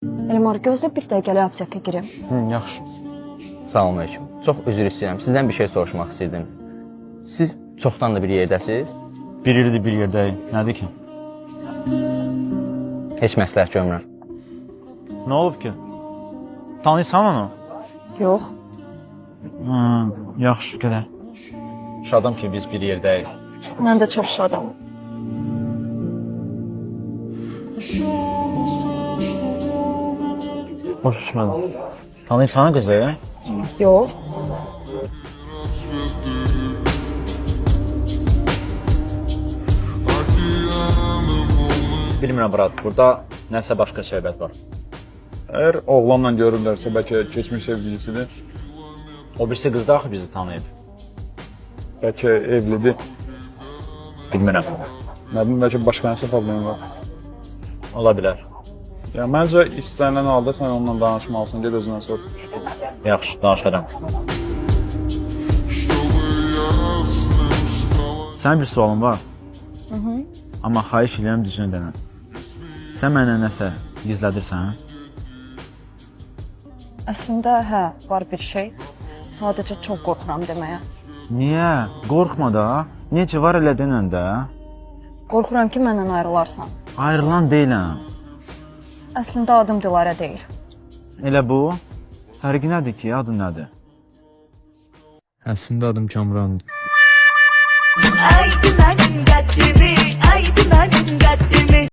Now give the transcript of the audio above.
Elmar, gözlə bir dəqiqəli apteka girim. Yaxşı. Salamünaleyküm. Çox üzr istəyirəm. Sizdən bir şey soruşmaq istəyirdim. Siz çoxdan da bir yerdəsiz? Bir ildir bir yerdəyik. Nədir ki? Heç məsləhət görmürəm. Nə olub ki? Tanıyırsan onu? Yox. Yaxşı, qədər. Şadam ki, biz bir yerdəyik. Mən də çox şadam. Hoş düşmədim. Tanıyırsan qızı? Yox. Bilmirəm, Brad, burada nəsə başqa söhbət var. Əgər oğlanla görürlərsə, bəlkə keçmiş sevgilisidir, O birisi qız da axı bizi tanıyıb. bəlkə evlidir, Bilmirəm. nə bilim, bəlkə başqa nəsə problemi var. Ola bilər. Ya məncə istənilən halda sən onunla danışmalısın, ged özündən sor. Yaxşı, danışaram. Sənin bir sualın var. Amma xahiş edirəm düzünü denə. Sən mənə nəsə gizlədirsən? Əslində, hə, var bir şey. Sadəcə çox qorxuram deməyə. Niyə? Qorxma da. Necə var elə denən də. Qorxuram ki, məndən ayrılarsan. Ayrılan deyiləm. Əslində adım Dilarə deyil. Elə bu? Fərqi nədir ki, adın nədir? Əslində adım Kamrandır. Aydın aydın gaddimi, aydın aydın gaddimi.